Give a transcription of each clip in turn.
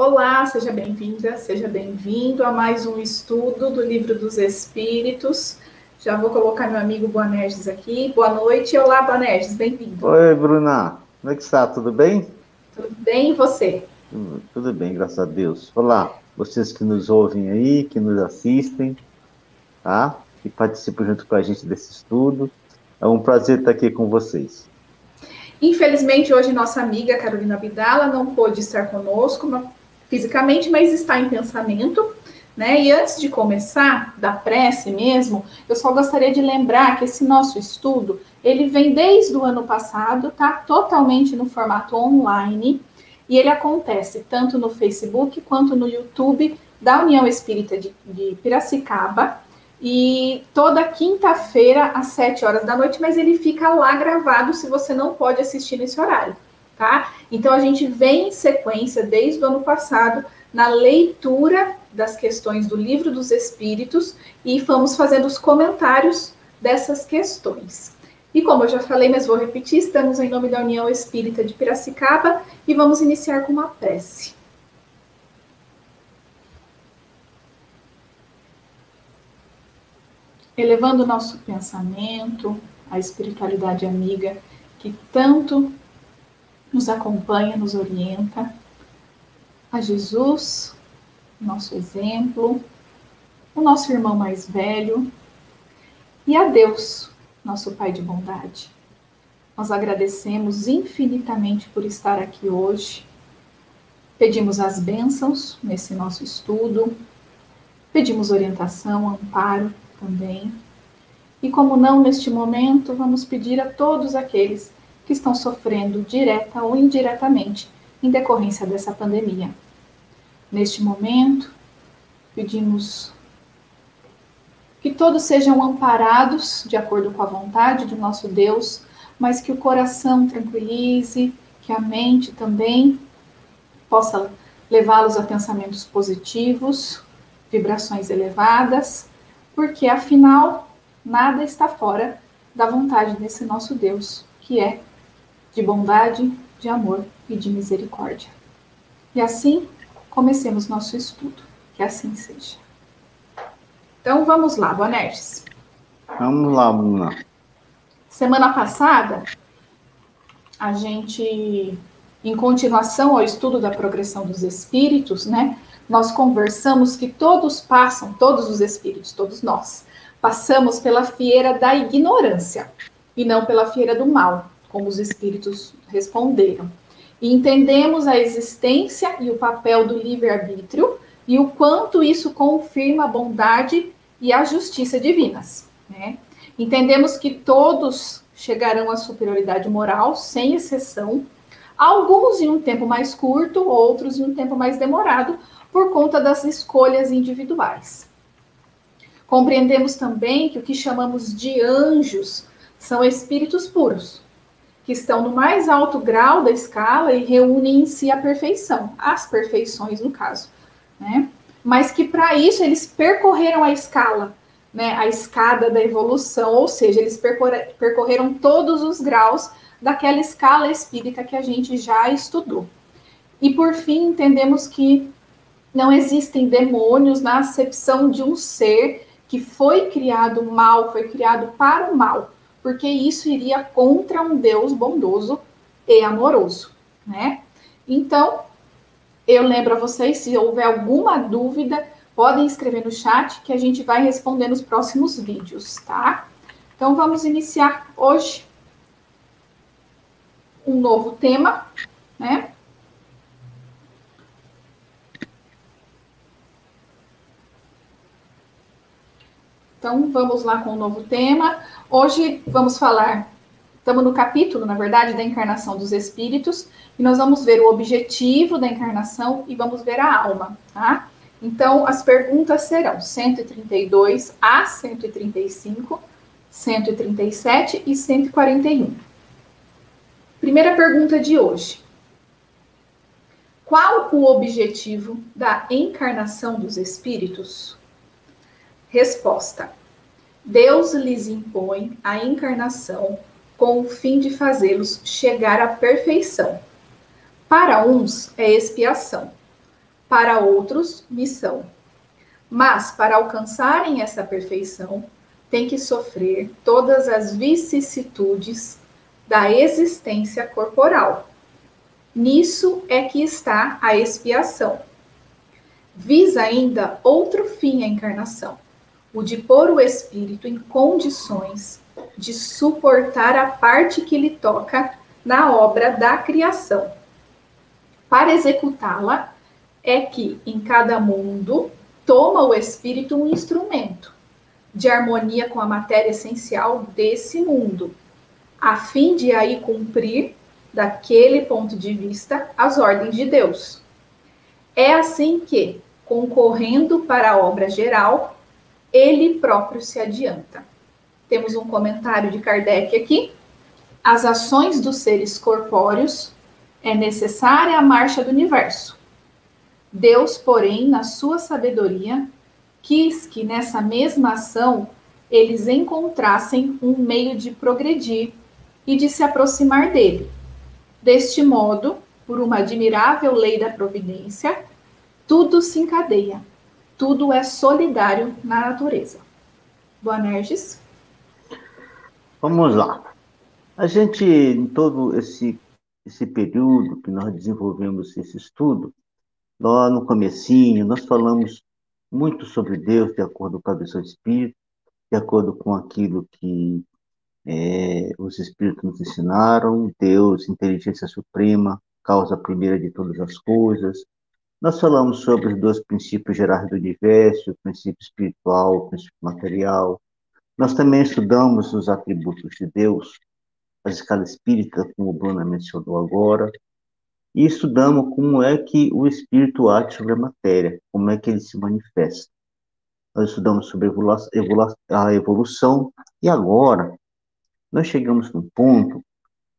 Olá, seja bem-vinda, seja bem-vindo a mais um estudo do Livro dos Espíritos. Já vou colocar meu amigo Boanerges aqui. Boa noite. Olá, Boanerges, bem-vindo. Oi, Bruna. Como é que está? Tudo bem? Tudo bem e você? Tudo bem, graças a Deus. Olá, vocês que nos ouvem aí, que nos assistem, tá? Que participam junto com a gente desse estudo. É um prazer estar aqui com vocês. Infelizmente, hoje nossa amiga Carolina Abdala não pôde estar conosco fisicamente, mas está em pensamento, né? E antes de começar, da prece mesmo, eu só gostaria de lembrar que esse nosso estudo, ele vem desde o ano passado, tá? Totalmente no formato online, e ele acontece tanto no Facebook quanto no YouTube da União Espírita de Piracicaba, e toda quinta-feira, às 7 horas da noite, mas ele fica lá gravado se você não pode assistir nesse horário, tá? Então a gente vem em sequência, desde o ano passado, na leitura das questões do Livro dos Espíritos e vamos fazendo os comentários dessas questões. E como eu já falei, mas vou repetir, estamos em nome da União Espírita de Piracicaba e vamos iniciar com uma prece. Elevando o nosso pensamento à espiritualidade amiga que tanto nos acompanha, nos orienta, a Jesus, nosso exemplo, o nosso irmão mais velho, e a Deus, nosso Pai de bondade. Nós agradecemos infinitamente por estar aqui hoje, pedimos as bênçãos nesse nosso estudo, pedimos orientação, amparo também. E como não, neste momento, vamos pedir a todos aqueles que estão sofrendo direta ou indiretamente em decorrência dessa pandemia. Neste momento, pedimos que todos sejam amparados de acordo com a vontade do nosso Deus, mas que o coração tranquilize, que a mente também possa levá-los a pensamentos positivos, vibrações elevadas, porque afinal nada está fora da vontade desse nosso Deus, que é de bondade, de amor e de misericórdia. E assim, comecemos nosso estudo. Que assim seja. Então, vamos lá, Boanerges. Vamos lá, Bruna. Semana passada, a gente, em continuação ao estudo da progressão dos espíritos, né, nós conversamos que todos passam, todos os espíritos, todos nós, passamos pela fieira da ignorância e não pela fieira do mal, como os espíritos responderam. E entendemos a existência e o papel do livre-arbítrio e o quanto isso confirma a bondade e a justiça divinas, né? Entendemos que todos chegarão à superioridade moral, sem exceção, alguns em um tempo mais curto, outros em um tempo mais demorado, por conta das escolhas individuais. Compreendemos também que o que chamamos de anjos são espíritos puros, que estão no mais alto grau da escala e reúnem em si a perfeição, as perfeições no caso, né? Mas que para isso eles percorreram a escala, né? A escada da evolução, ou seja, eles percorreram todos os graus daquela escala espírita que a gente já estudou. E por fim, entendemos que não existem demônios na acepção de um ser que foi criado mal, foi criado para o mal, porque isso iria contra um Deus bondoso e amoroso, né? Então, eu lembro a vocês, se houver alguma dúvida, podem escrever no chat que a gente vai responder nos próximos vídeos, tá? Então, vamos iniciar hoje um novo tema, né? Então, vamos lá com um novo tema. Hoje vamos falar, estamos no capítulo, na verdade, da encarnação dos espíritos, e nós vamos ver o objetivo da encarnação e vamos ver a alma, tá? Então, as perguntas serão 132 a 135, 137 e 141. Primeira pergunta de hoje. Qual o objetivo da encarnação dos espíritos? Resposta. Deus lhes impõe a encarnação com o fim de fazê-los chegar à perfeição. Para uns é expiação, para outros, missão. Mas, para alcançarem essa perfeição, tem que sofrer todas as vicissitudes da existência corporal. Nisso é que está a expiação. Visa ainda outro fim a encarnação, o de pôr o espírito em condições de suportar a parte que lhe toca na obra da criação. Para executá-la, é que em cada mundo toma o espírito um instrumento de harmonia com a matéria essencial desse mundo, a fim de aí cumprir, daquele ponto de vista, as ordens de Deus. É assim que, concorrendo para a obra geral, ele próprio se adianta. Temos um comentário de Kardec aqui. As ações dos seres corpóreos é necessária a marcha do universo. Deus, porém, na sua sabedoria, quis que nessa mesma ação eles encontrassem um meio de progredir e de se aproximar dele. Deste modo, por uma admirável lei da providência, tudo se encadeia, tudo é solidário na natureza. Boanerges? Vamos lá. A gente, em todo esse período que nós desenvolvemos esse estudo, lá no comecinho, nós falamos muito sobre Deus, de acordo com a visão espírita, de acordo com aquilo que os espíritos nos ensinaram, Deus, inteligência suprema, causa primeira de todas as coisas. Nós falamos sobre os dois princípios gerais do universo, o princípio espiritual, o princípio material. Nós também estudamos os atributos de Deus, a escala espírita, como o Bruno mencionou agora, e estudamos como é que o espírito age sobre a matéria, como é que ele se manifesta. Nós estudamos sobre a evolução, e agora nós chegamos num ponto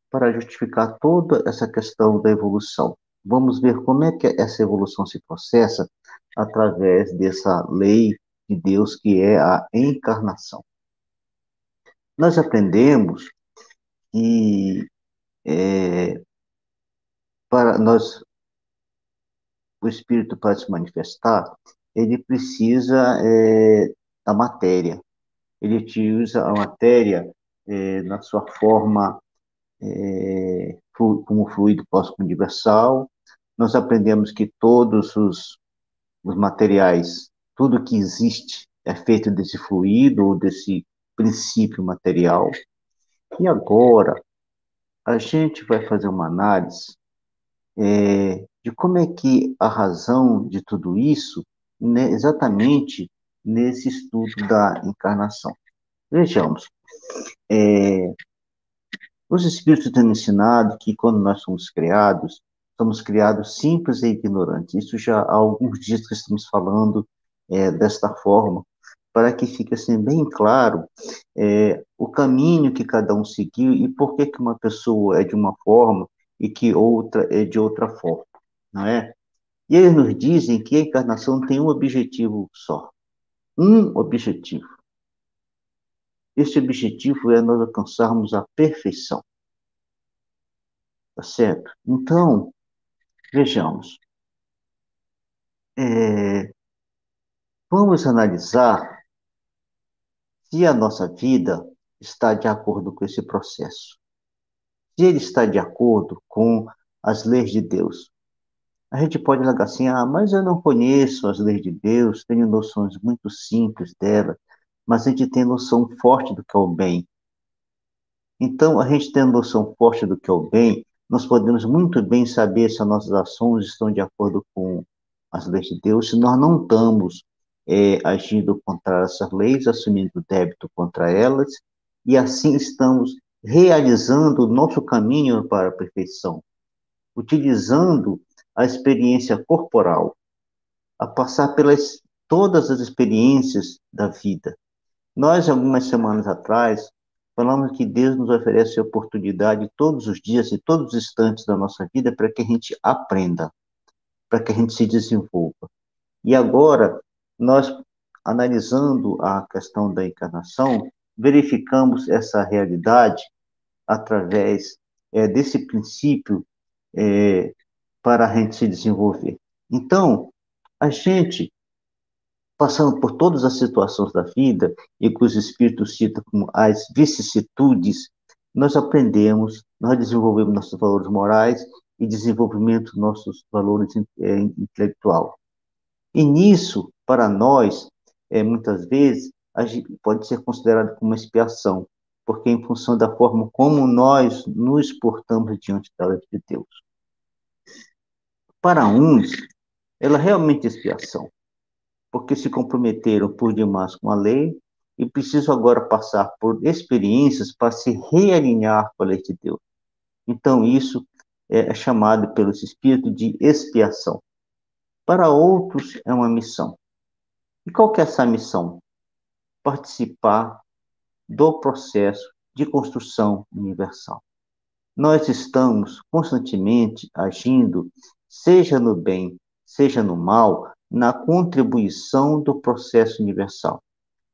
para justificar toda essa questão da evolução. Vamos ver como é que essa evolução se processa através dessa lei de Deus que é a encarnação. Nós aprendemos que para nós, o espírito para se manifestar, ele precisa da matéria. Ele utiliza a matéria na sua forma como fluido cósmico universal. Nós aprendemos que todos os materiais, tudo que existe é feito desse fluido ou desse princípio material. E agora, a gente vai fazer uma análise de como é que a razão de tudo isso, né, exatamente nesse estudo da encarnação. Vejamos, os espíritos têm ensinado que quando nós somos criados simples e ignorantes. Isso já há alguns dias que estamos falando desta forma, para que fique assim bem claro o caminho que cada um seguiu e por que uma pessoa é de uma forma e que outra é de outra forma, não é? E eles nos dizem que a encarnação tem um objetivo só. Um objetivo. Esse objetivo é nós alcançarmos a perfeição. Tá certo? Então, vejamos. Vamos analisar se a nossa vida está de acordo com esse processo. Se ele está de acordo com as leis de Deus. A gente pode alegar assim, mas eu não conheço as leis de Deus, tenho noções muito simples dela, mas a gente tem noção forte do que é o bem. Então, a gente tem noção forte do que é o bem, nós podemos muito bem saber se as nossas ações estão de acordo com as leis de Deus, se nós não estamos agindo contra essas leis, assumindo débito contra elas, e assim estamos realizando o nosso caminho para a perfeição, utilizando a experiência corporal, a passar pelas todas as experiências da vida. Nós, algumas semanas atrás, falamos que Deus nos oferece a oportunidade todos os dias e todos os instantes da nossa vida para que a gente aprenda, para que a gente se desenvolva. E agora, nós, analisando a questão da encarnação, verificamos essa realidade através desse princípio para a gente se desenvolver. Então, A gente, passando por todas as situações da vida, e que os espíritos citam como as vicissitudes, nós aprendemos, nós desenvolvemos nossos valores morais e desenvolvimento dos nossos valores intelectual. E nisso, para nós, muitas vezes, pode ser considerado como uma expiação, porque em função da forma como nós nos portamos diante da lei de Deus. Para uns, ela realmente é expiação, porque se comprometeram por demais com a lei e precisam agora passar por experiências para se realinhar com a lei de Deus. Então, isso é chamado pelos espíritos de expiação. Para outros, é uma missão. E qual que é essa missão? Participar do processo de construção universal. Nós estamos constantemente agindo, seja no bem, seja no mal, na contribuição do processo universal.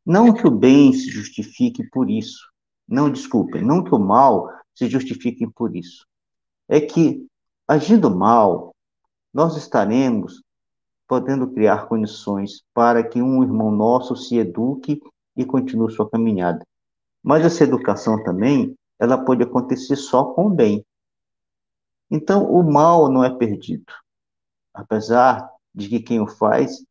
Não que o bem se justifique por isso. Não, desculpem, não que o mal se justifique por isso. É que, agindo mal, nós estaremos podendo criar condições para que um irmão nosso se eduque e continue sua caminhada. Mas essa educação também, ela pode acontecer só com o bem. Então, o mal não é perdido, apesar de que quem o faz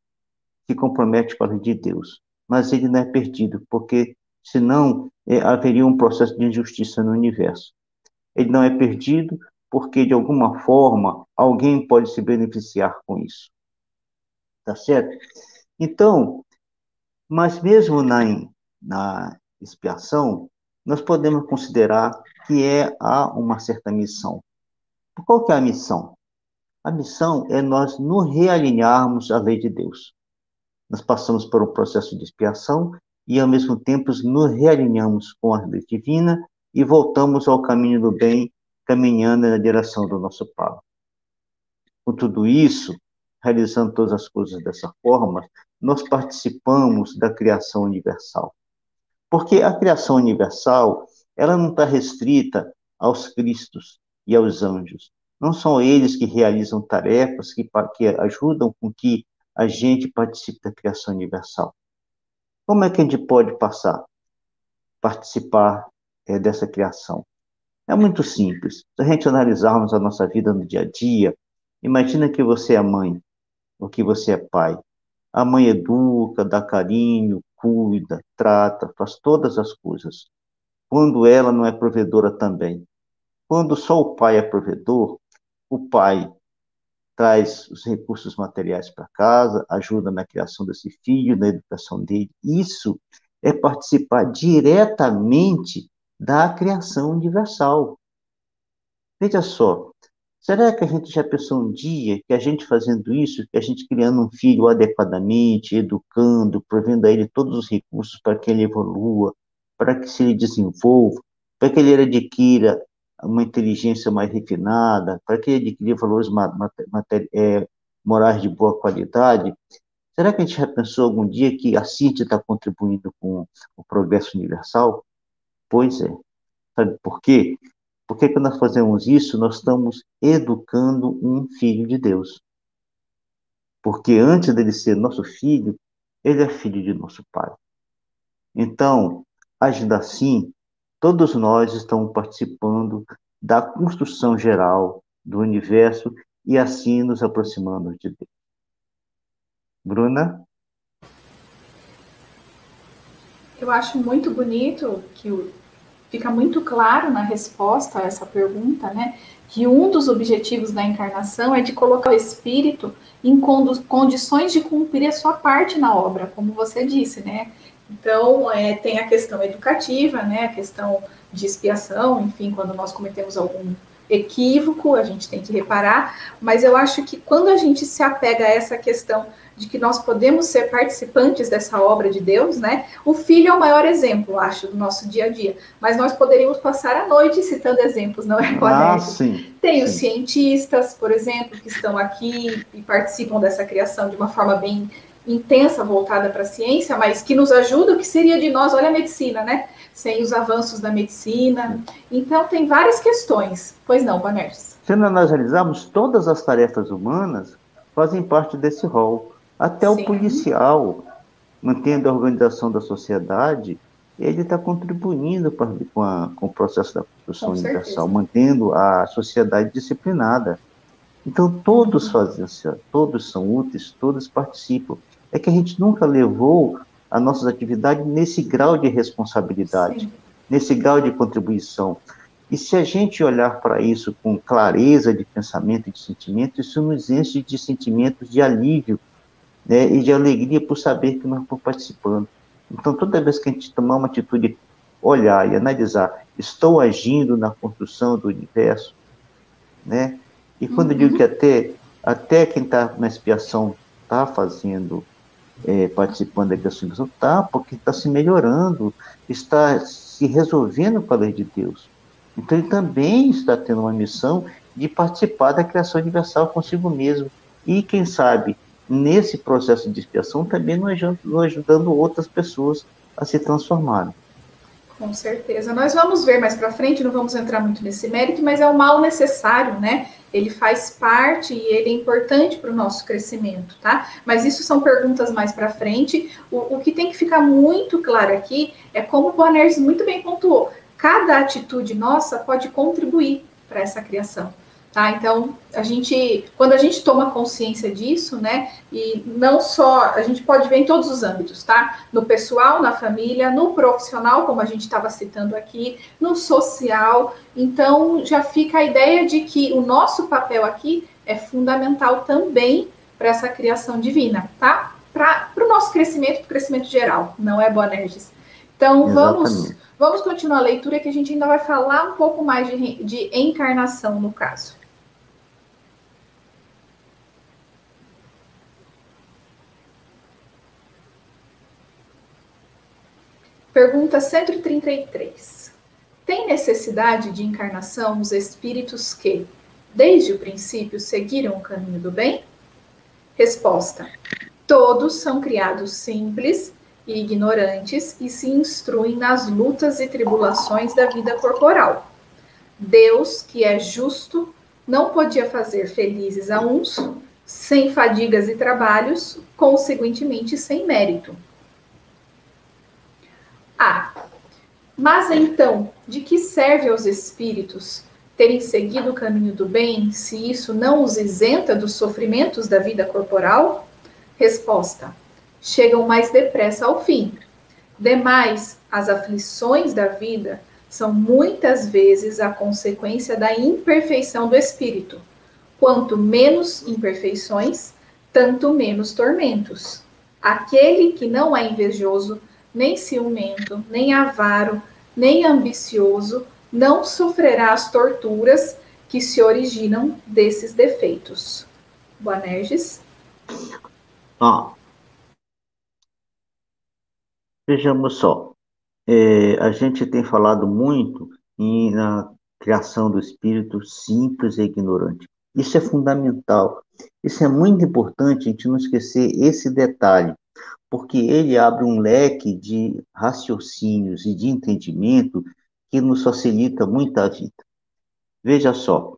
se compromete com a lei de Deus. Mas ele não é perdido, porque senão haveria um processo de injustiça no universo. Ele não é perdido porque, de alguma forma, alguém pode se beneficiar com isso. Tá certo? Então, mas mesmo na expiação, nós podemos considerar que há uma certa missão. Qual que é a missão? A missão é nós nos realinharmos à lei de Deus. Nós passamos por um processo de expiação e, ao mesmo tempo, nos realinhamos com a lei divina e voltamos ao caminho do bem, caminhando na direção do nosso Pai. Com tudo isso, realizando todas as coisas dessa forma, nós participamos da criação universal. Porque a criação universal, ela não está restrita aos cristos e aos anjos. Não são eles que realizam tarefas que ajudam com que a gente participe da criação universal. Como é que a gente pode participar dessa criação? É muito simples. Se a gente analisarmos a nossa vida no dia a dia, imagina que você é mãe, ou que você é pai. A mãe educa, dá carinho, cuida, trata, faz todas as coisas. Quando ela não é provedora também. Quando só o pai é provedor, o pai traz os recursos materiais para casa, ajuda na criação desse filho, na educação dele. Isso é participar diretamente da criação universal. Veja só, será que a gente já pensou um dia que a gente fazendo isso, que a gente criando um filho adequadamente, educando, provendo a ele todos os recursos para que ele evolua, para que se ele desenvolva, para que ele adquira uma inteligência mais refinada, para que ele adquira valores morais de boa qualidade? Será que a gente já pensou algum dia que a ciência está contribuindo com o progresso universal? Pois é. Sabe por quê? Porque quando nós fazemos isso, nós estamos educando um filho de Deus. Porque antes dele ser nosso filho, ele é filho de nosso Pai. Então, agindo assim, todos nós estamos participando da construção geral do universo e assim nos aproximando de Deus. Bruna? Eu acho muito bonito que fica muito claro na resposta a essa pergunta, né? Que um dos objetivos da encarnação é de colocar o espírito em condições de cumprir a sua parte na obra, como você disse, né? Então, tem a questão educativa, né? A questão de expiação, enfim, quando nós cometemos algum equívoco, a gente tem que reparar, mas eu acho que quando a gente se apega a essa questão de que nós podemos ser participantes dessa obra de Deus, né? O filho é o maior exemplo, acho, do nosso dia a dia. Mas nós poderíamos passar a noite citando exemplos, não é, Cláudio? Sim. Tem os cientistas, por exemplo, que estão aqui e participam dessa criação de uma forma bem intensa, voltada para a ciência, mas que nos ajuda, o que seria de nós, olha a medicina, né? Sem os avanços da medicina. Então, tem várias questões. Pois não, Bonerges? Se nós analisarmos, todas as tarefas humanas fazem parte desse rol. Até o Sim, policial, mantendo a organização da sociedade, ele está contribuindo com o processo da construção com universal, certeza. mantendo a sociedade disciplinada. Então, todos Uhum. fazem isso, todos são úteis, todos participam. É que a gente nunca levou as nossas atividades nesse grau de responsabilidade, Sim, nesse grau de contribuição. E se a gente olhar para isso com clareza de pensamento e de sentimento, isso nos enche de sentimentos de alívio, né, e de alegria por saber que nós estamos participando. Então, toda vez que a gente tomar uma atitude, olhar e analisar, estou agindo na construção do universo, né? E quando eu digo que uhum, até quem está na expiação está fazendo, participando da criação, está, porque está se melhorando, está se resolvendo com a lei de Deus. Então ele também está tendo uma missão de participar da criação universal consigo mesmo. E quem sabe, nesse processo de expiação, também nos ajudando outras pessoas a se transformarem. com certeza. Nós vamos ver mais para frente, não vamos entrar muito nesse mérito, mas é um mal necessário, né? Ele faz parte e ele é importante para o nosso crescimento, tá? Mas isso são perguntas mais para frente. O que tem que ficar muito claro aqui é como o Boanerges muito bem pontuou. Cada atitude nossa pode contribuir para essa criação. Tá? Então, quando a gente toma consciência disso, né, e não só, a gente pode ver em todos os âmbitos, tá? No pessoal, na família, no profissional, como a gente estava citando aqui, no social. Então, já fica a ideia de que o nosso papel aqui é fundamental também para essa criação divina, tá? Para o nosso crescimento, para o crescimento geral, não é, Boanerges? Então, Exatamente. vamos continuar a leitura que a gente ainda vai falar um pouco mais de encarnação, no caso. Pergunta 133. Tem necessidade de encarnação os espíritos que, desde o princípio, seguiram o caminho do bem? Resposta: todos são criados simples e ignorantes e se instruem nas lutas e tribulações da vida corporal. Deus, que é justo, não podia fazer felizes a uns sem fadigas e trabalhos, consequentemente sem mérito. A. Mas então, de que serve aos espíritos terem seguido o caminho do bem, se isso não os isenta dos sofrimentos da vida corporal? Resposta: chegam mais depressa ao fim. Demais, as aflições da vida são muitas vezes a consequência da imperfeição do espírito. Quanto menos imperfeições, tanto menos tormentos. Aquele que não é invejoso, nem ciumento, nem avaro, nem ambicioso, não sofrerá as torturas que se originam desses defeitos. Boanerges? Ah, vejamos só. A gente tem falado muito na criação do espírito simples e ignorante. Isso é fundamental. Isso é muito importante a gente não esquecer esse detalhe, porque ele abre um leque de raciocínios e de entendimento que nos facilita muito a vida. Veja só,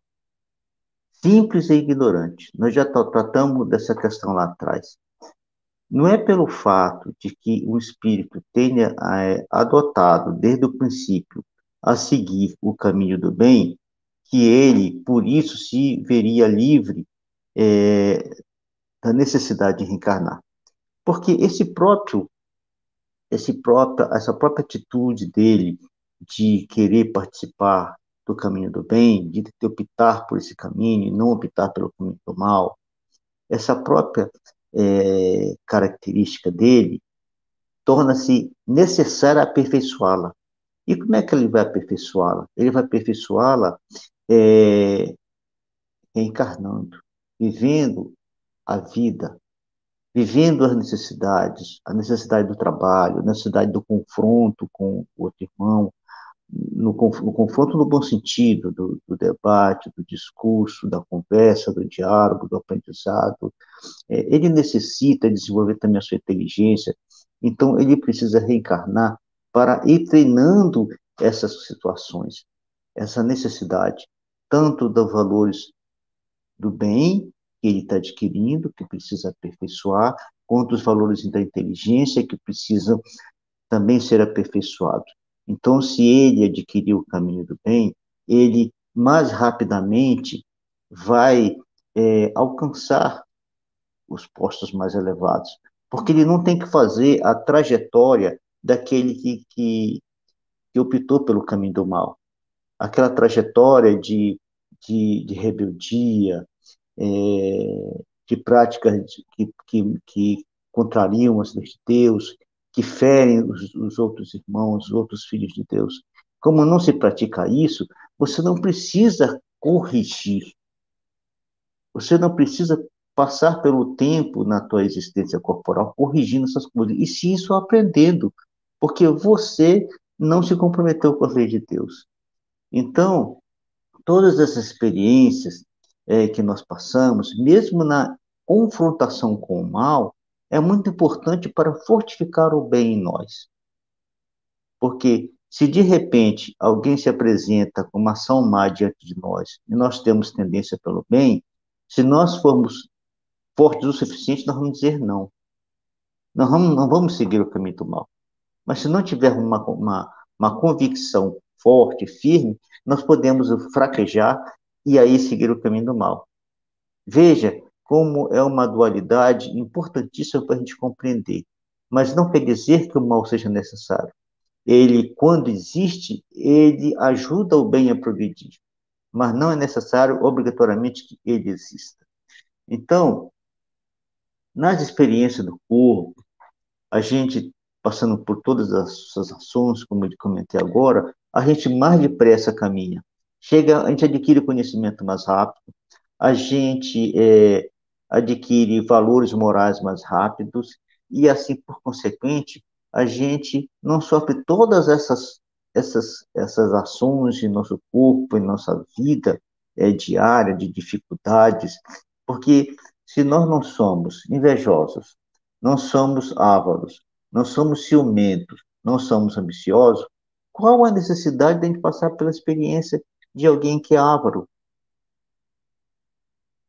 simples e ignorante. Nós já tratamos dessa questão lá atrás. Não é pelo fato de que o espírito tenha adotado desde o princípio a seguir o caminho do bem, que ele, por isso, se veria livre é, da necessidade de reencarnar. Porque essa própria atitude dele de querer participar do caminho do bem, de optar por esse caminho e não optar pelo caminho do mal, essa própria característica dele torna-se necessário aperfeiçoá-la. E como é que ele vai aperfeiçoá-la? Ele vai aperfeiçoá-la é, reencarnando, vivendo a vida, vivendo as necessidades, a necessidade do trabalho, a necessidade do confronto com o outro irmão, no confronto no bom sentido, do debate, do discurso, da conversa, do diálogo, do aprendizado. Ele necessita desenvolver também a sua inteligência, então ele precisa reencarnar para ir treinando essas situações, essa necessidade, tanto dos valores do bem que ele está adquirindo, que precisa aperfeiçoar, quanto os valores da inteligência que precisam também ser aperfeiçoados. Então, se ele adquirir o caminho do bem, ele mais rapidamente vai alcançar os postos mais elevados, porque ele não tem que fazer a trajetória daquele que optou pelo caminho do mal. Aquela trajetória de rebeldia, de práticas que contrariam as leis de Deus, que ferem os outros irmãos, os outros filhos de Deus. Como não se pratica isso, você não precisa corrigir, você não precisa passar pelo tempo na tua existência corporal corrigindo essas coisas, e sim só aprendendo, porque você não se comprometeu com a lei de Deus. Então, todas essas experiências que nós passamos, mesmo na confrontação com o mal, é muito importante para fortificar o bem em nós. Porque se de repente alguém se apresenta com uma ação má diante de nós e nós temos tendência pelo bem, se nós formos fortes o suficiente, nós vamos dizer não. Não vamos seguir o caminho do mal. Mas se não tivermos uma convicção forte, firme, nós podemos fraquejar e aí seguir o caminho do mal. Veja como é uma dualidade importantíssima para a gente compreender. Mas não quer dizer que o mal seja necessário. Ele, quando existe, ele ajuda o bem a progredir. Mas não é necessário, obrigatoriamente, que ele exista. Então, nas experiências do corpo, a gente, passando por todas essas ações, como eu comentei agora, a gente mais depressa caminha. A gente adquire conhecimento mais rápido, a gente adquire valores morais mais rápidos, e assim, por consequente, a gente não sofre todas essas ações em nosso corpo, em nossa vida diária, de dificuldades, porque se nós não somos invejosos, não somos ávaros, não somos ciumentos, não somos ambiciosos, qual a necessidade de a gente passar pela experiência de alguém que é avaro?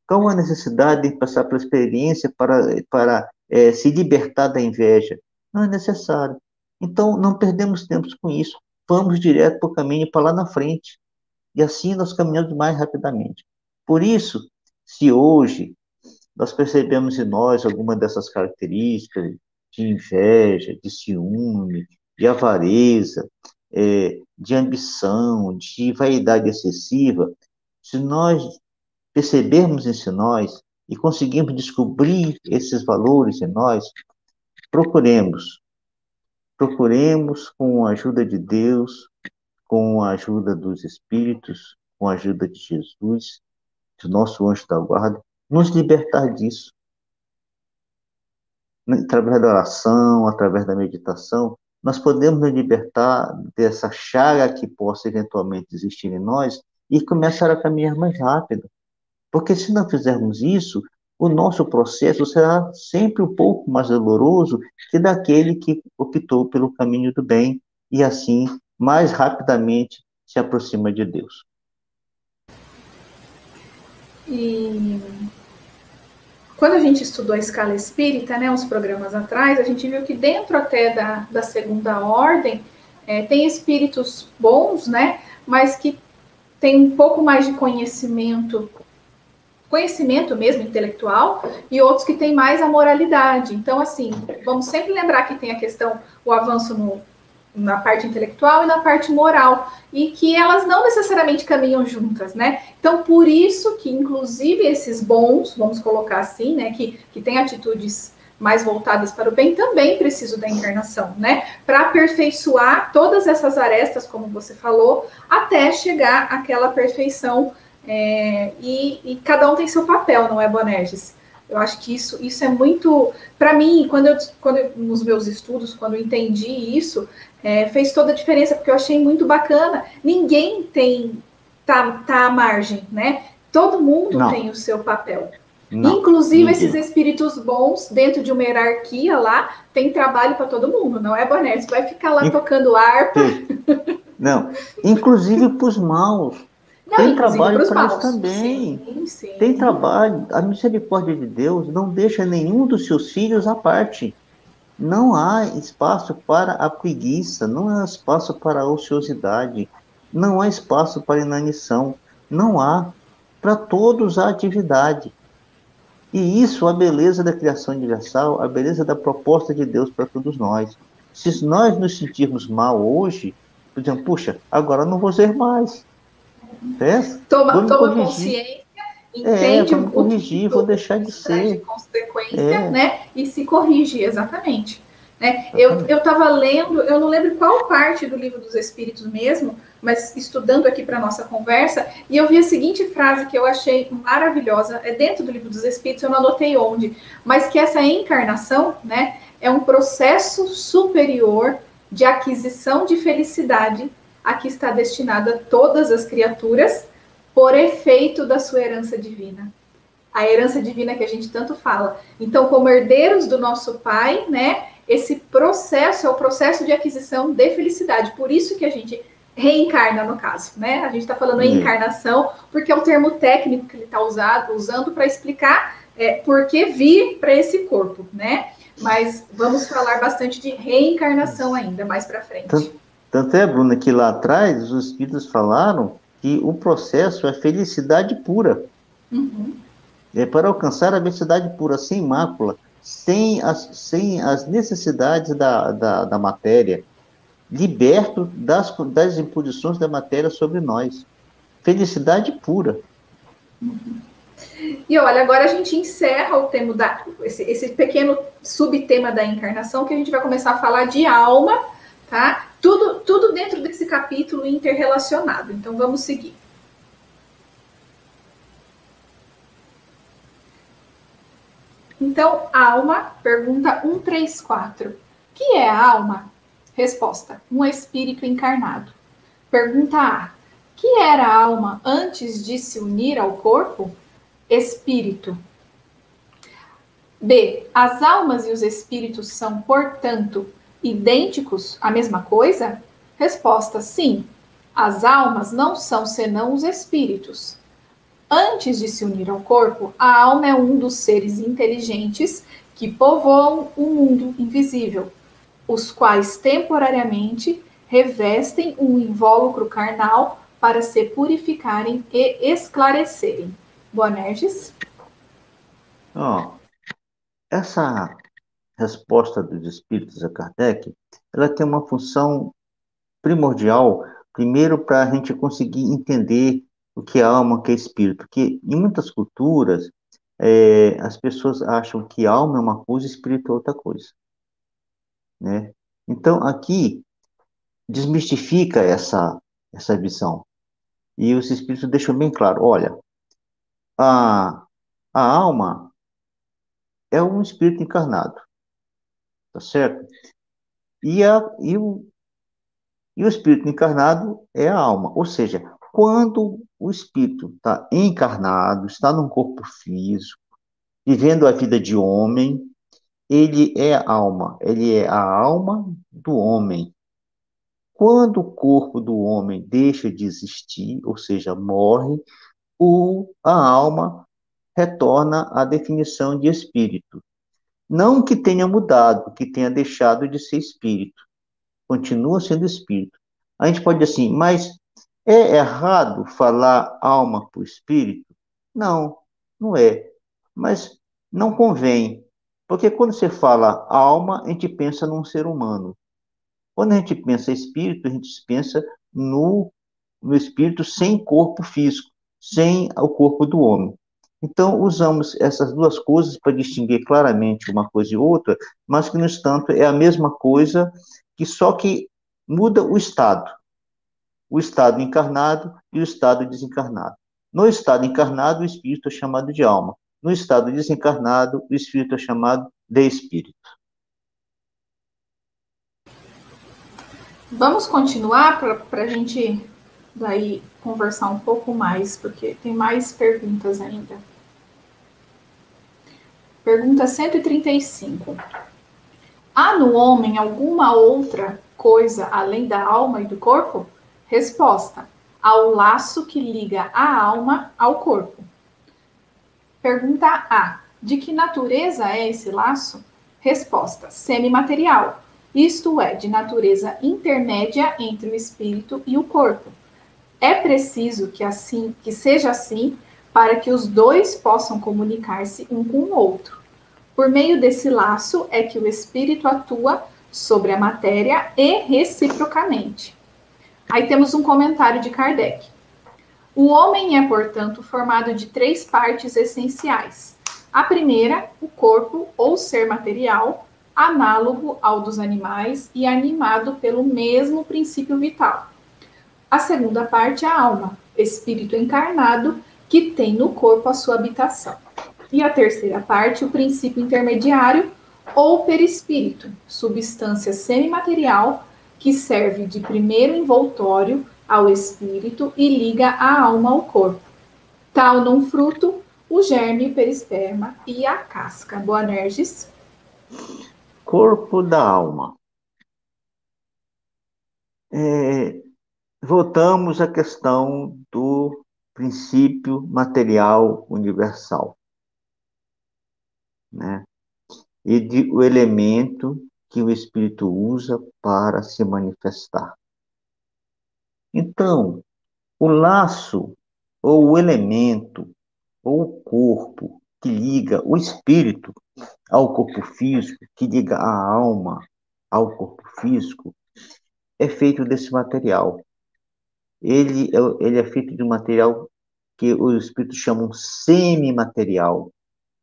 Qual a necessidade de passar pela experiência para se libertar da inveja? Não é necessário. Então, não perdemos tempo com isso. Vamos direto para o caminho para lá na frente. E assim nós caminhamos mais rapidamente. Por isso, se hoje nós percebemos em nós alguma dessas características de inveja, de ciúme, de avareza, de ambição, de vaidade excessiva, se nós percebermos isso em nós e conseguirmos descobrir esses valores em nós, procuremos, procuremos com a ajuda de Deus, com a ajuda dos Espíritos, com a ajuda de Jesus, do nosso anjo da guarda, nos libertar disso. Através da oração, através da meditação, nós podemos nos libertar dessa chaga que possa eventualmente existir em nós e começar a caminhar mais rápido. Porque se não fizermos isso, o nosso processo será sempre um pouco mais doloroso que daquele que optou pelo caminho do bem e assim mais rapidamente se aproxima de Deus. E quando a gente estudou a escala espírita, né, uns programas atrás, a gente viu que dentro até da segunda ordem tem espíritos bons, né, mas que tem um pouco mais de conhecimento mesmo intelectual, e outros que têm mais a moralidade. Então, assim, vamos sempre lembrar que tem a questão, o avanço na parte intelectual e na parte moral, e que elas não necessariamente caminham juntas, né? Então, por isso que, inclusive, esses bons, vamos colocar assim, né, que têm atitudes mais voltadas para o bem, também precisam da encarnação, né? Para aperfeiçoar todas essas arestas, como você falou, até chegar àquela perfeição. E cada um tem seu papel, não é, Bonerges? Eu acho que isso é muito... Para mim, nos meus estudos, quando eu entendi isso, fez toda a diferença, porque eu achei muito bacana. Ninguém tá à margem, né? Todo mundo tem o seu papel. Não, inclusive, esses espíritos bons, dentro de uma hierarquia lá, tem trabalho para todo mundo, não é, Bonerges? Vai ficar lá tocando harpa. Não, inclusive para os maus. Não, Tem inclusive trabalho para os para isso maus. também. Sim, Tem sim. trabalho. A misericórdia de Deus não deixa nenhum dos seus filhos à parte. Não há espaço para a preguiça, não há espaço para a ociosidade, não há espaço para a inanição, não há. Para todos há atividade. E isso, a beleza da criação universal, a beleza da proposta de Deus para todos nós. Se nós nos sentirmos mal hoje, por exemplo, puxa, agora eu não vou ser mais, certo? Vou me Toma corrigir. consciência, entende Vou me o que corrigir, vou deixar de isso traz de ser. consequência, É, né? E se corrige, exatamente. Né? Eu exatamente. estava lendo, eu não lembro qual parte do livro dos Espíritos mesmo, mas estudando aqui para nossa conversa, e eu vi a seguinte frase que eu achei maravilhosa, é dentro do livro dos Espíritos, eu não anotei onde, mas que essa encarnação, né, é um processo superior de aquisição de felicidade a que está destinada todas as criaturas por efeito da sua herança divina. A herança divina que a gente tanto fala. Então, como herdeiros do nosso Pai, né, esse processo é o processo de aquisição de felicidade. Por isso que a gente reencarna, no caso, né? A gente está falando em É. encarnação, porque é o termo técnico que ele está usando para explicar por que vir para esse corpo, né? Mas vamos falar bastante de reencarnação ainda mais para frente. Tanto é, Bruna, que lá atrás os espíritos falaram que o processo é felicidade pura. Uhum. É para alcançar a felicidade pura, sem mácula, sem as necessidades da matéria, liberto das imposições da matéria sobre nós. Felicidade pura. E olha, agora a gente encerra o tema esse pequeno subtema da encarnação, que a gente vai começar a falar de alma, tá? Tudo dentro desse capítulo interrelacionado. Então vamos seguir. Então, alma, pergunta 134. Que é a alma? Resposta: um espírito encarnado. Pergunta A. Que era a alma antes de se unir ao corpo? Espírito. B. As almas e os espíritos são, portanto, idênticos, a mesma coisa? Resposta: sim. As almas não são senão os espíritos. Antes de se unir ao corpo, a alma é um dos seres inteligentes que povoam o mundo invisível, os quais temporariamente revestem um invólucro carnal para se purificarem e esclarecerem. Boanerges? Ó, essa resposta dos espíritos a Kardec, ela tem uma função primordial, primeiro para a gente conseguir entender o que é alma, o que é espírito, porque em muitas culturas as pessoas acham que alma é uma coisa, espírito é outra coisa, né? Então aqui desmistifica essa visão e os espíritos deixam bem claro, olha, a, a alma é um espírito encarnado, tá certo? E, e o espírito encarnado é a alma. Ou seja, quando o espírito está encarnado, está num corpo físico, vivendo a vida de homem, ele é alma, ele é a alma do homem. Quando o corpo do homem deixa de existir, ou seja, morre, a alma retorna à definição de espírito. Não que tenha mudado, que tenha deixado de ser espírito, continua sendo espírito. A gente pode dizer assim, mas é errado falar alma por espírito? Não, não é. Mas não convém. Porque quando você fala alma, a gente pensa num ser humano. Quando a gente pensa espírito, a gente pensa no, no espírito sem corpo físico, sem o corpo do homem. Então, usamos essas duas coisas para distinguir claramente uma coisa e outra, mas que, no entanto, é a mesma coisa, que só que muda o estado encarnado e o estado desencarnado. No estado encarnado, o espírito é chamado de alma. No estado desencarnado, o espírito é chamado de espírito. Vamos continuar para a gente daí conversar um pouco mais, porque tem mais perguntas ainda. Pergunta 135. Há no homem alguma outra coisa além da alma e do corpo? Resposta: ao laço que liga a alma ao corpo. Pergunta A. De que natureza é esse laço? Resposta: semimaterial, isto é, de natureza intermédia entre o espírito e o corpo. É preciso que seja assim para que os dois possam comunicar-se um com o outro. Por meio desse laço é que o espírito atua sobre a matéria e reciprocamente. Aí temos um comentário de Kardec. O homem é, portanto, formado de três partes essenciais. A primeira, o corpo ou ser material, análogo ao dos animais e animado pelo mesmo princípio vital. A segunda parte, a alma, espírito encarnado, que tem no corpo a sua habitação. E a terceira parte, o princípio intermediário ou perispírito, substância semimaterial que serve de primeiro envoltório ao espírito e liga a alma ao corpo. Tal num fruto, o germe, o perisperma e a casca. Boanerges. Corpo da alma. Voltamos à questão do princípio material universal, né? E o elemento que o espírito usa para se manifestar. Então, o laço, ou o elemento, ou o corpo que liga o espírito ao corpo físico, que liga a alma ao corpo físico, é feito desse material. Ele é feito de um material que os espíritos chamam semimaterial,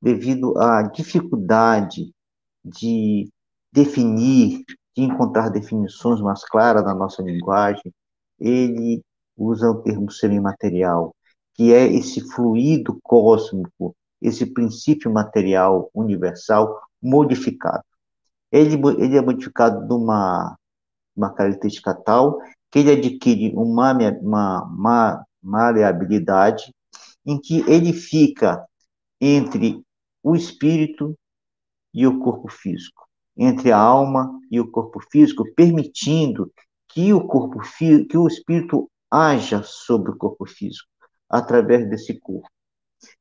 devido à dificuldade de definir, de encontrar definições mais claras na nossa linguagem. Ele usa o termo semimaterial, que é esse fluido cósmico, esse princípio material universal modificado. Ele é modificado de uma característica tal que ele adquire uma maleabilidade em que ele fica entre o espírito e o corpo físico, entre a alma e o corpo físico, permitindo que que o espírito haja sobre o corpo físico através desse corpo.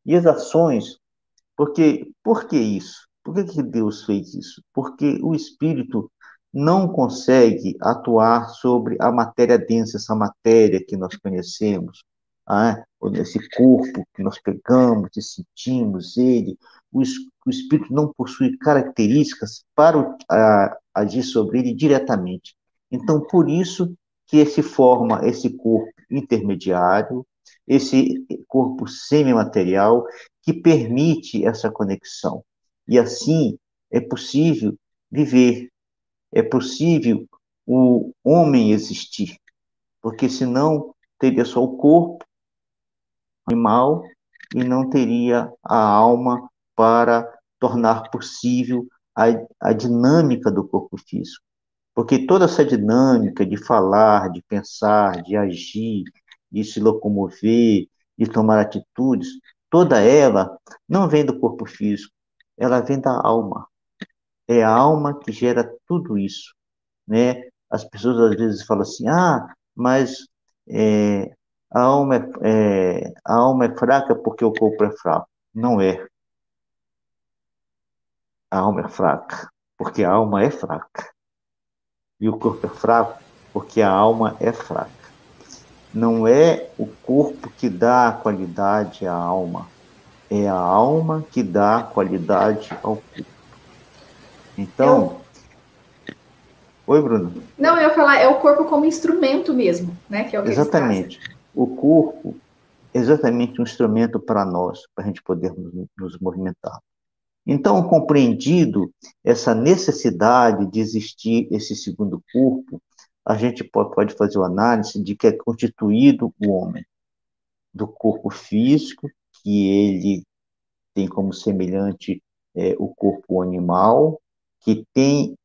E as ações, por que isso? Por que Deus fez isso? Porque o espírito não consegue atuar sobre a matéria densa, essa matéria que nós conhecemos, esse corpo que nós pegamos e sentimos ele. O espírito não possui características para agir sobre ele diretamente. Então, por isso que se forma esse corpo intermediário, esse corpo semimaterial, que permite essa conexão. E assim é possível viver, é possível o homem existir, porque senão teria só o corpo animal e não teria a alma para tornar possível a dinâmica do corpo físico. Porque toda essa dinâmica de falar, de pensar, de agir, de se locomover, de tomar atitudes, toda ela não vem do corpo físico, ela vem da alma. É a alma que gera tudo isso, né? As pessoas às vezes falam assim, mas é, a alma é fraca porque o corpo é fraco. Não é. A alma é fraca porque a alma é fraca. E o corpo é fraco porque a alma é fraca. Não é o corpo que dá a qualidade à alma, é a alma que dá a qualidade ao corpo. Então, oi, Bruno. Não, eu ia falar, é o corpo como instrumento mesmo, né? Que é o que Exatamente. O corpo é exatamente um instrumento para nós, para a gente poder nos movimentar. Então, compreendido essa necessidade de existir esse segundo corpo, a gente pode fazer uma análise de que é constituído o homem, do corpo físico, que ele tem como semelhante o corpo animal, que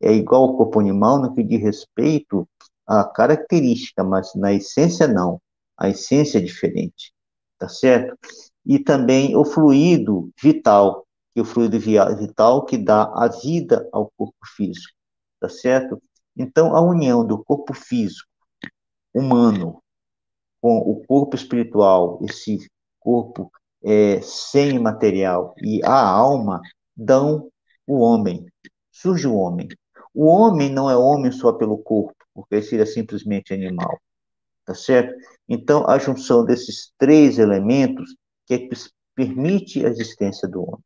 é igual ao corpo animal no que diz respeito à característica, mas na essência não. A essência é diferente, tá certo? E também o fluido vital, que é o fluido vital que dá a vida ao corpo físico, tá certo? Então, a união do corpo físico humano com o corpo espiritual, esse corpo semimaterial e a alma, dão o homem. Surge o homem. O homem não é homem só pelo corpo, porque seria simplesmente animal, tá certo? Então, a junção desses três elementos que é que permite a existência do homem.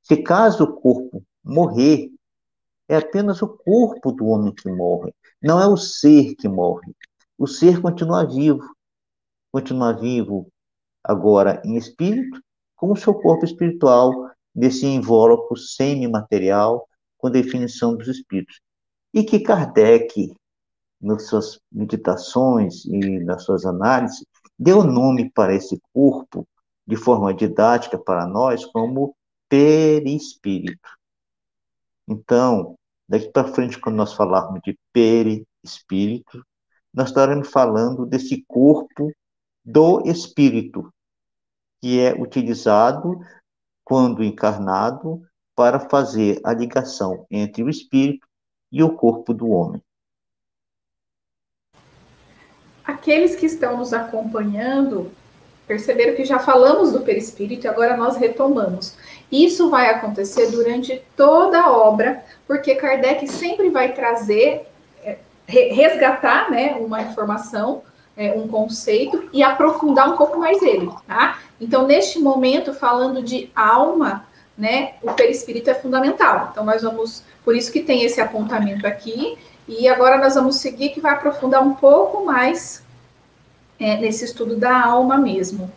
Se caso o corpo morrer, é apenas o corpo do homem que morre, não é o ser que morre. O ser continua vivo agora em espírito, com o seu corpo espiritual, desse invólucro semimaterial, com definição dos espíritos. E que Kardec, nas suas meditações e nas suas análises, deu nome para esse corpo, de forma didática para nós, como perispírito. Então, daqui para frente, quando nós falarmos de perispírito, nós estaremos falando desse corpo do espírito, que é utilizado, quando encarnado, para fazer a ligação entre o espírito e o corpo do homem. Aqueles que estão nos acompanhando perceberam que já falamos do perispírito e agora nós retomamos. Isso vai acontecer durante toda a obra, porque Kardec sempre vai trazer, resgatar, né, uma informação, um conceito e aprofundar um pouco mais ele, tá? Então, neste momento, falando de alma, né, o perispírito é fundamental. Então, nós vamos, por isso que tem esse apontamento aqui, e agora nós vamos seguir, que vai aprofundar um pouco mais nesse estudo da alma mesmo.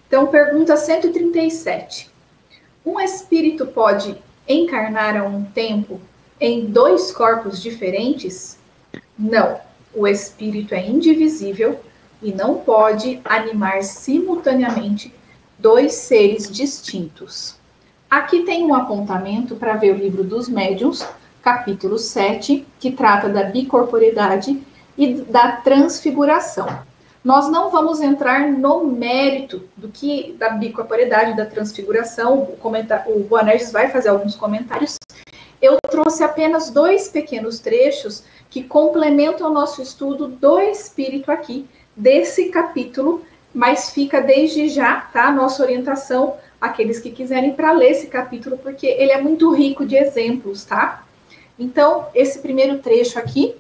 Então, pergunta 137. Um espírito pode encarnar a um tempo em dois corpos diferentes? Não. O espírito é indivisível e não pode animar simultaneamente dois seres distintos. Aqui tem um apontamento para ver o livro dos médiuns, capítulo 7, que trata da bicorporidade e da transfiguração. Nós não vamos entrar no mérito da bicorporidade, da transfiguração. O Boanerges vai fazer alguns comentários. Eu trouxe apenas dois pequenos trechos que complementam o nosso estudo do espírito aqui, desse capítulo, mas fica desde já, tá? Nossa orientação, aqueles que quiserem, para ler esse capítulo, porque ele é muito rico de exemplos, tá? Então, esse primeiro trecho aqui,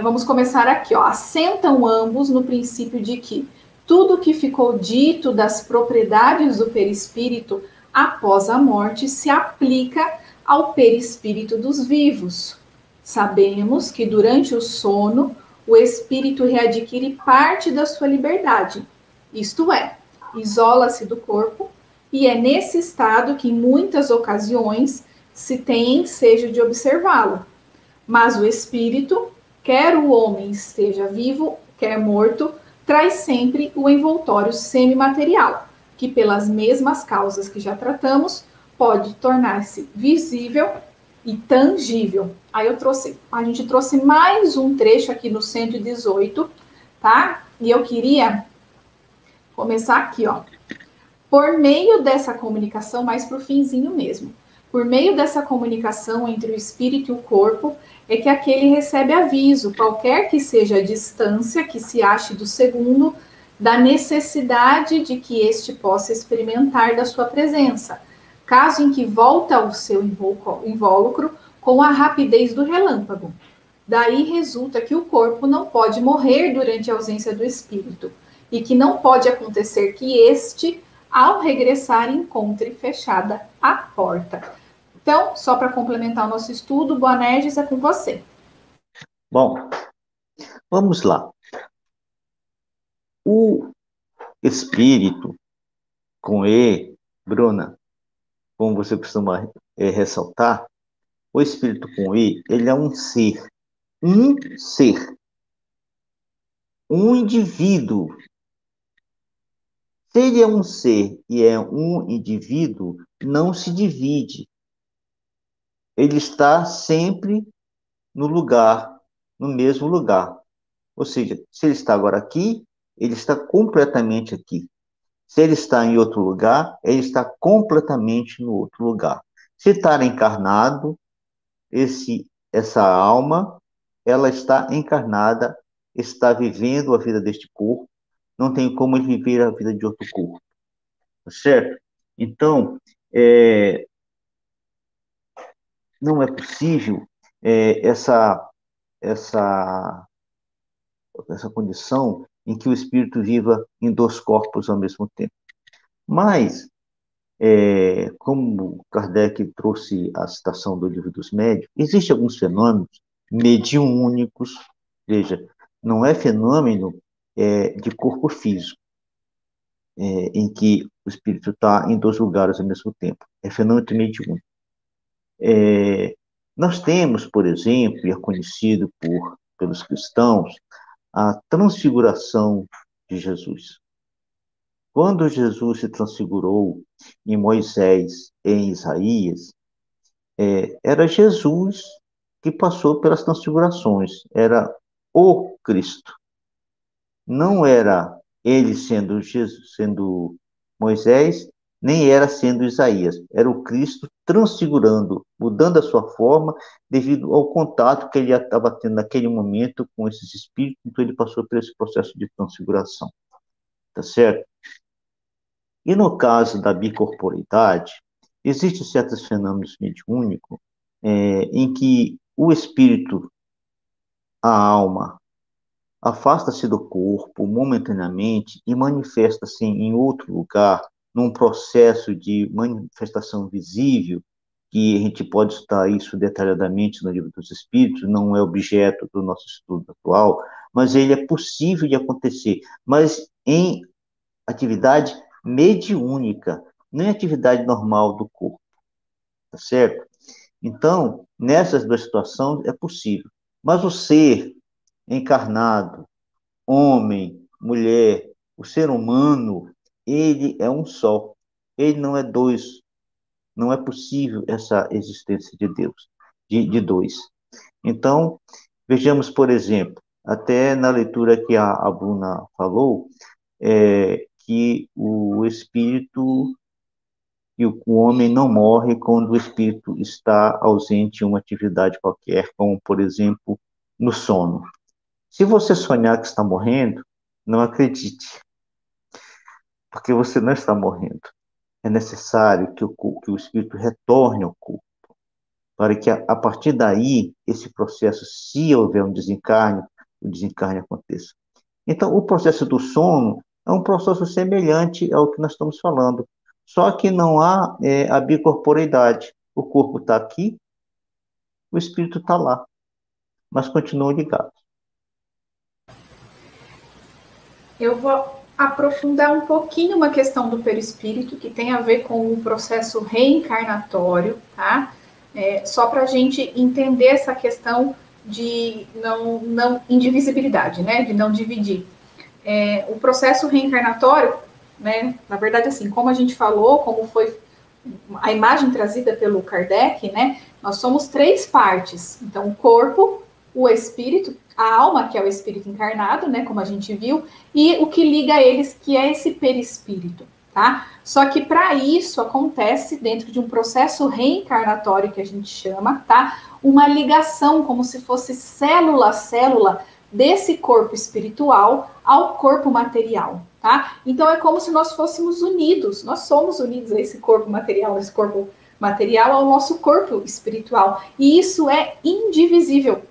vamos começar aqui, ó. Assentam ambos no princípio de que tudo que ficou dito das propriedades do perispírito após a morte se aplica ao perispírito dos vivos. Sabemos que durante o sono o espírito readquire parte da sua liberdade, isto é, isola-se do corpo, e é nesse estado que em muitas ocasiões se tem ensejo de observá-lo. Mas o espírito, quer o homem esteja vivo, quer morto, traz sempre o envoltório semimaterial, que pelas mesmas causas que já tratamos, pode tornar-se visível e tangível. Aí a gente trouxe mais um trecho aqui no 118, tá? E eu queria começar aqui, ó. Por meio dessa comunicação, mais pro finzinho mesmo, por meio dessa comunicação entre o espírito e o corpo, é que aquele recebe aviso, qualquer que seja a distância que se ache do segundo, da necessidade de que este possa experimentar da sua presença, caso em que volta ao seu invólucro com a rapidez do relâmpago. Daí resulta que o corpo não pode morrer durante a ausência do espírito, e que não pode acontecer que este, ao regressar, encontre fechada a porta. Então, só para complementar o nosso estudo, Boanerges, é com você. Bom, vamos lá. O espírito, com E, Bruna, como você costuma ressaltar, o espírito com E, ele é um ser, um indivíduo. Se ele é um ser e é um indivíduo, não se divide. Ele está sempre no lugar, no mesmo lugar. Ou seja, se ele está agora aqui, ele está completamente aqui. Se ele está em outro lugar, ele está completamente no outro lugar. Se está encarnado, essa alma, ela está encarnada está vivendo a vida deste corpo, não tem como ele viver a vida de outro corpo, tá certo? Então, não é possível essa, essa, essa condição em que o espírito viva em dois corpos ao mesmo tempo. Mas, como Kardec trouxe a citação do Livro dos Médiuns, existem alguns fenômenos mediúnicos, veja, não é fenômeno de corpo físico, em que o espírito está em dois lugares ao mesmo tempo. É fenômeno mediúnico. Nós temos, por exemplo, e é conhecido pelos cristãos, a transfiguração de Jesus. Quando Jesus se transfigurou em Moisés e em Isaías, era Jesus que passou pelas transfigurações, era o Cristo. Não era ele sendo Jesus, sendo Moisés, nem era sendo Isaías. Era o Cristo transfigurando, mudando a sua forma devido ao contato que ele estava tendo naquele momento com esses espíritos, então ele passou por esse processo de transfiguração. Tá certo? E no caso da bicorporidade, existem certos fenômenos mediúnicos em que o espírito, a alma, afasta-se do corpo momentaneamente e manifesta-se em outro lugar, num processo de manifestação visível, que a gente pode estudar isso detalhadamente no Livro dos Espíritos, não é objeto do nosso estudo atual, mas ele é possível de acontecer, mas em atividade mediúnica, não em atividade normal do corpo, tá certo? Então, nessas duas situações é possível. Mas o ser encarnado, homem, mulher, o ser humano, ele é um só. Ele não é dois. Não é possível essa existência de Deus, de dois. Então, vejamos, por exemplo, até na leitura que a Bruna falou, que o espírito e o homem não morre quando o espírito está ausente em uma atividade qualquer, como, por exemplo, no sono. Se você sonhar que está morrendo, não acredite, porque você não está morrendo. É necessário que o espírito retorne ao corpo, para que a partir daí, esse processo, se houver um desencarne, o desencarne aconteça. Então, o processo do sono é um processo semelhante ao que nós estamos falando, só que não há a bicorporeidade. O corpo está aqui, o espírito está lá, mas continua ligado. Eu vou aprofundar um pouquinho uma questão do perispírito que tem a ver com o processo reencarnatório, tá? Só para a gente entender essa questão de não indivisibilidade, né? De não dividir. O processo reencarnatório, né? Na verdade, assim, como a gente falou, como foi a imagem trazida pelo Kardec, né? Nós somos três partes. Então, o corpo, o espírito, a alma, que é o espírito encarnado, né? Como a gente viu, e o que liga eles, que é esse perispírito, tá? Só que para isso acontece dentro de um processo reencarnatório que a gente chama, tá? Uma ligação, como se fosse célula a célula desse corpo espiritual ao corpo material, tá? Então é como se nós fôssemos unidos, nós somos unidos a esse corpo material ao nosso corpo espiritual. E isso é indivisível,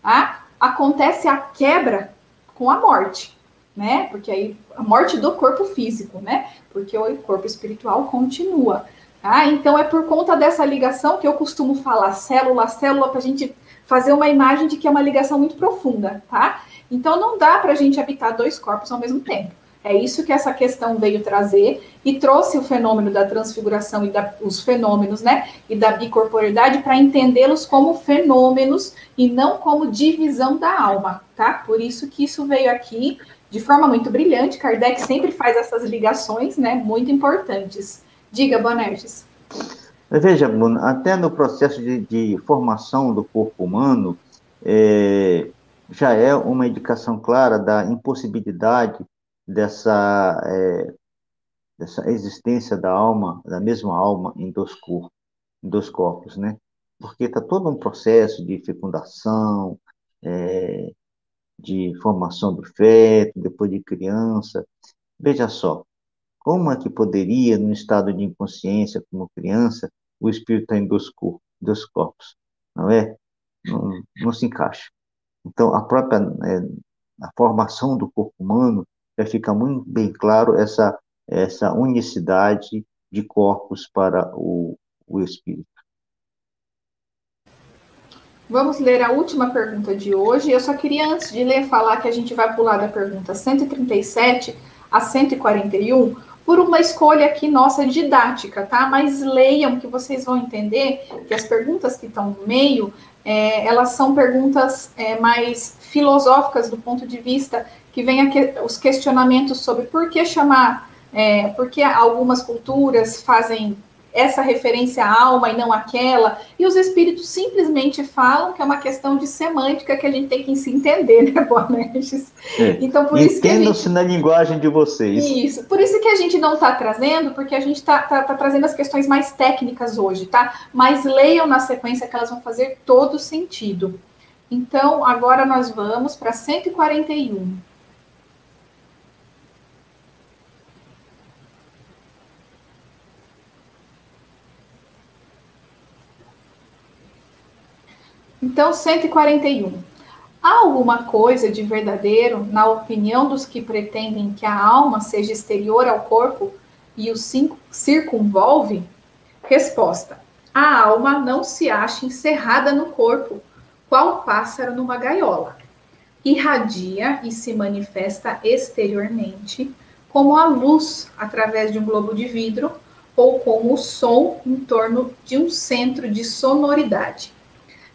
tá? Acontece a quebra com a morte, né? Porque aí a morte do corpo físico, né? Porque o corpo espiritual continua. Tá? Então é por conta dessa ligação que eu costumo falar célula a célula para a gente fazer uma imagem de que é uma ligação muito profunda, tá? Então não dá para a gente habitar dois corpos ao mesmo tempo. É isso que essa questão veio trazer e trouxe o fenômeno da transfiguração e os fenômenos, né? E da bicorporidade para entendê-los como fenômenos e não como divisão da alma, tá? Por isso que isso veio aqui de forma muito brilhante. Kardec sempre faz essas ligações, né? Muito importantes. Diga, Bonerges. Veja, Bruno, até no processo de formação do corpo humano, já é uma indicação clara da impossibilidade dessa existência da alma, da mesma alma, em dois corpos, né? Porque está todo um processo de fecundação, de formação do feto, depois de criança. Veja só, como é que poderia, num estado de inconsciência, como criança, o espírito estar em dois corpos? Não é? Não se encaixa. Então, a formação do corpo humano já fica muito bem claro essa unicidade de corpos para o espírito. Vamos ler a última pergunta de hoje. Eu só queria, antes de ler, falar que a gente vai pular da pergunta 137 a 141 por uma escolha aqui nossa didática, tá? Mas leiam que vocês vão entender que as perguntas que estão no meio, elas são perguntas mais filosóficas do ponto de vista que vem os questionamentos sobre por que chamar, por que algumas culturas fazem essa referência à alma e não aquela, e os espíritos simplesmente falam que é uma questão de semântica que a gente tem que se entender, né, Boanerges? Então, por isso que a gente... Entendam-se na linguagem de vocês. Isso, por isso que a gente não está trazendo, porque a gente está trazendo as questões mais técnicas hoje, tá? Mas leiam na sequência que elas vão fazer todo sentido. Então, agora nós vamos para 141. Então, 141. Há alguma coisa de verdadeiro na opinião dos que pretendem que a alma seja exterior ao corpo e o circunvolve? Resposta: a alma não se acha encerrada no corpo, qual pássaro numa gaiola. Irradia e se manifesta exteriormente, como a luz através de um globo de vidro ou como o som em torno de um centro de sonoridade.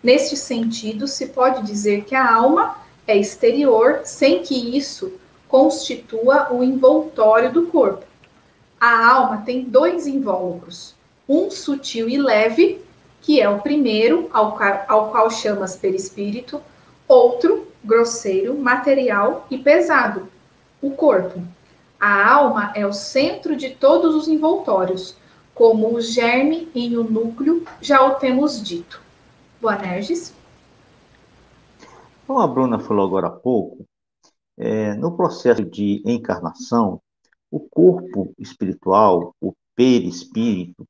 Neste sentido, se pode dizer que a alma é exterior, sem que isso constitua o envoltório do corpo. A alma tem dois invólucros, um sutil e leve, que é o primeiro, ao qual chamas perispírito, outro, grosseiro, material e pesado, o corpo. A alma é o centro de todos os envoltórios, como o germe e o núcleo, já o temos dito. Boanerges? Como a Bruna falou agora há pouco, no processo de encarnação, o corpo espiritual, o perispírito,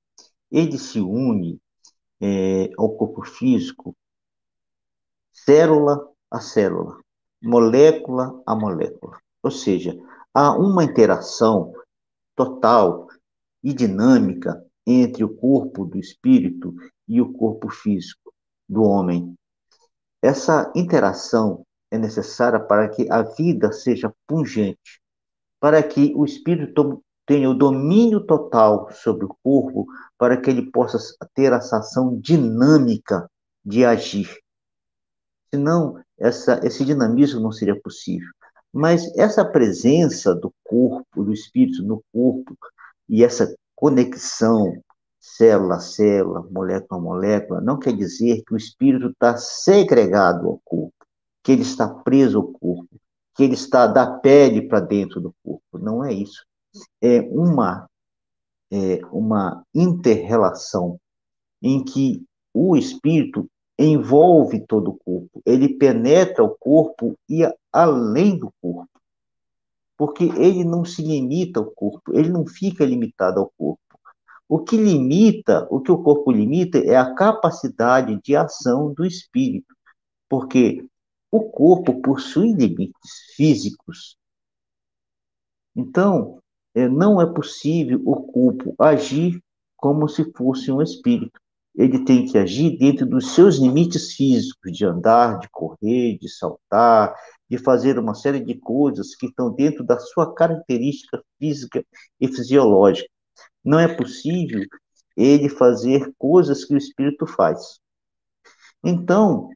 ele se une ao corpo físico, célula a célula, molécula a molécula. Ou seja, há uma interação total e dinâmica entre o corpo do espírito e o corpo físico do homem. Essa interação é necessária para que a vida seja pungente, para que o espírito tenha o domínio total sobre o corpo, para que ele possa ter essa ação dinâmica de agir. Senão, esse dinamismo não seria possível. Mas essa presença do corpo, do espírito no corpo, e essa conexão célula a célula, molécula a molécula, não quer dizer que o espírito está segregado ao corpo, que ele está preso ao corpo, que ele está da pele para dentro do corpo. Não é isso. É uma inter-relação em que o espírito envolve todo o corpo, ele penetra o corpo e além do corpo, porque ele não se limita ao corpo, ele não fica limitado ao corpo. O que o corpo limita é a capacidade de ação do espírito, porque o corpo possui limites físicos. Então, não é possível o corpo agir como se fosse um espírito. Ele tem que agir dentro dos seus limites físicos, de andar, de correr, de saltar, de fazer uma série de coisas que estão dentro da sua característica física e fisiológica. Não é possível ele fazer coisas que o espírito faz. Então,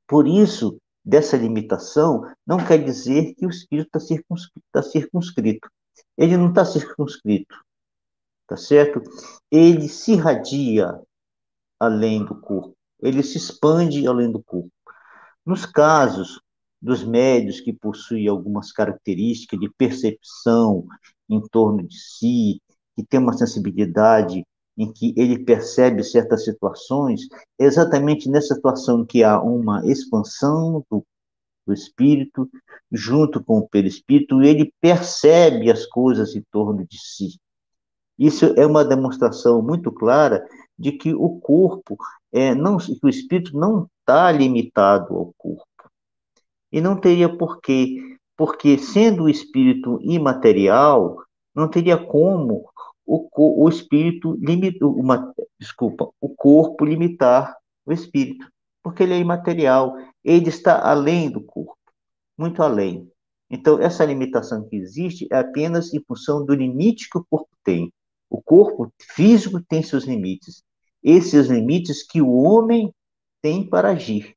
por isso, dessa limitação, não quer dizer que o espírito está circunscrito. Ele não está circunscrito, tá certo? Ele se irradia além do corpo, ele se expande além do corpo. Nos casos dos médios que possuem algumas características de percepção em torno de si, que tem uma sensibilidade em que ele percebe certas situações, é exatamente nessa situação que há uma expansão do espírito, junto com o perispírito, ele percebe as coisas em torno de si. Isso é uma demonstração muito clara de que o corpo, não, que o espírito não está limitado ao corpo. E não teria porquê, porque sendo o espírito imaterial, não teria como o espírito limitar, desculpa, o corpo limitar o espírito, porque ele é imaterial, ele está além do corpo, muito além. Então, essa limitação que existe é apenas em função do limite que o corpo tem. O corpo físico tem seus limites. Esses limites que o homem tem para agir,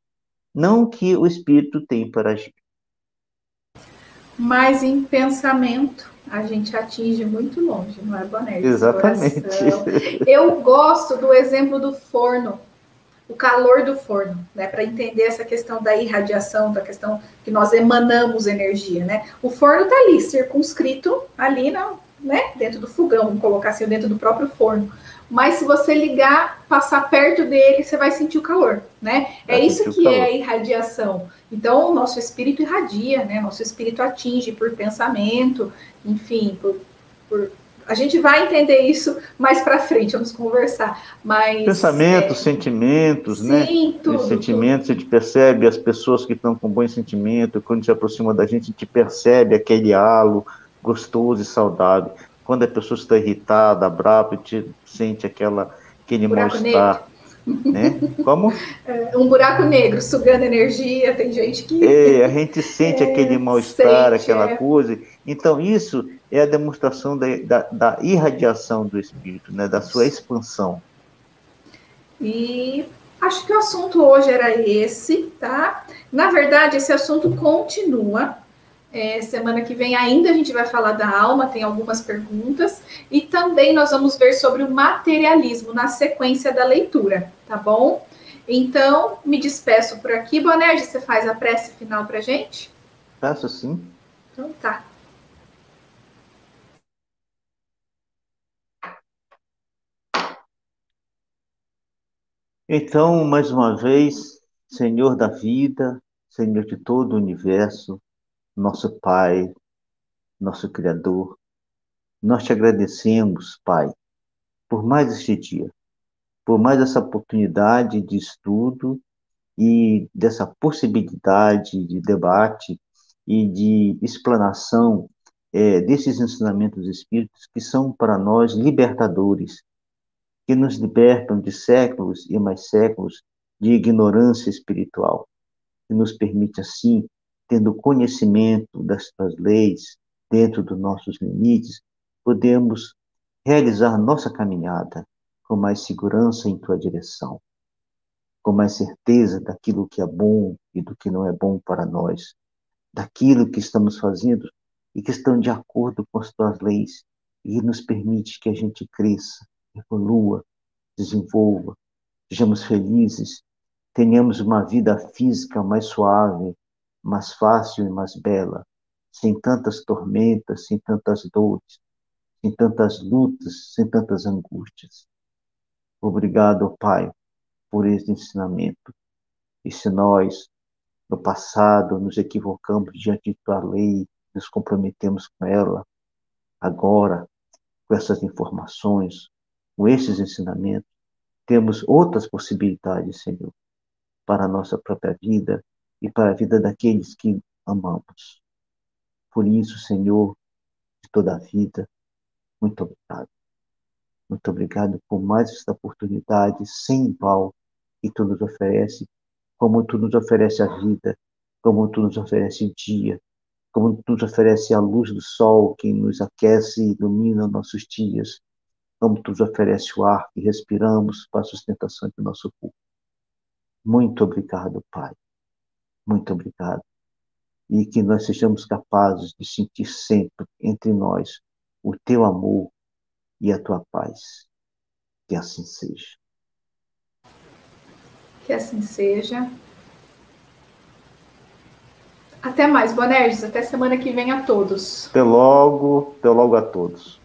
não que o espírito tem para agir. Mas em pensamento, a gente atinge muito longe, não é, Bonerges? Exatamente. Coração. Eu gosto do exemplo do forno, o calor do forno, né, para entender essa questão da irradiação, da questão que nós emanamos energia, né? O forno está ali, circunscrito ali, né, dentro do fogão, vamos colocar assim, dentro do próprio forno. Mas se você ligar, passar perto dele, você vai sentir o calor, né? É isso que é a irradiação. Então, o nosso espírito irradia, né? Nosso espírito atinge por pensamento, enfim, por a gente vai entender isso mais para frente, vamos conversar. Mas pensamentos, sentimentos, sim, né? Tudo, sentimentos, a gente percebe as pessoas que estão com bom sentimento, quando se aproxima da gente, a gente percebe aquele halo gostoso e saudável. Quando a pessoa está irritada, brava, a gente sente aquele mal-estar. Né? Como? Um buraco negro sugando energia, tem gente que. A gente sente aquele mal-estar, aquela coisa. Então, isso é a demonstração da irradiação do espírito, né? Da sua expansão. E acho que o assunto hoje era esse, tá? Na verdade, esse assunto continua. Semana que vem ainda a gente vai falar da alma, tem algumas perguntas. E também nós vamos ver sobre o materialismo na sequência da leitura, tá bom? Então, me despeço por aqui. Bonerges, você faz a prece final pra gente? Faço sim. Então tá. Então, mais uma vez, Senhor da vida, Senhor de todo o universo, nosso Pai, nosso Criador, nós te agradecemos, Pai, por mais este dia, por mais essa oportunidade de estudo e dessa possibilidade de debate e de explanação desses ensinamentos espíritos que são para nós libertadores, que nos libertam de séculos e mais séculos de ignorância espiritual, que nos permite, assim, tendo conhecimento das leis dentro dos nossos limites, podemos realizar nossa caminhada com mais segurança em tua direção, com mais certeza daquilo que é bom e do que não é bom para nós, daquilo que estamos fazendo e que estão de acordo com as tuas leis e nos permite que a gente cresça, evolua, desenvolva, sejamos felizes, tenhamos uma vida física mais suave, mais fácil e mais bela, sem tantas tormentas, sem tantas dores, sem tantas lutas, sem tantas angústias. Obrigado, Pai, por esse ensinamento. E se nós, no passado, nos equivocamos diante de tua lei, nos comprometemos com ela, agora, com essas informações, com esses ensinamentos, temos outras possibilidades, Senhor, para a nossa própria vida e para a vida daqueles que amamos. Por isso, Senhor, de toda a vida, muito obrigado. Muito obrigado por mais esta oportunidade sem igual que tu nos oferece, como tu nos oferece a vida, como tu nos oferece o dia, como tu nos oferece a luz do sol que nos aquece e ilumina nossos dias, como tu nos oferece o ar que respiramos para a sustentação do nosso corpo. Muito obrigado, Pai. Muito obrigado. E que nós sejamos capazes de sentir sempre entre nós o teu amor e a tua paz. Que assim seja. Que assim seja. Até mais, Bonerges. Até semana que vem a todos. Até logo a todos.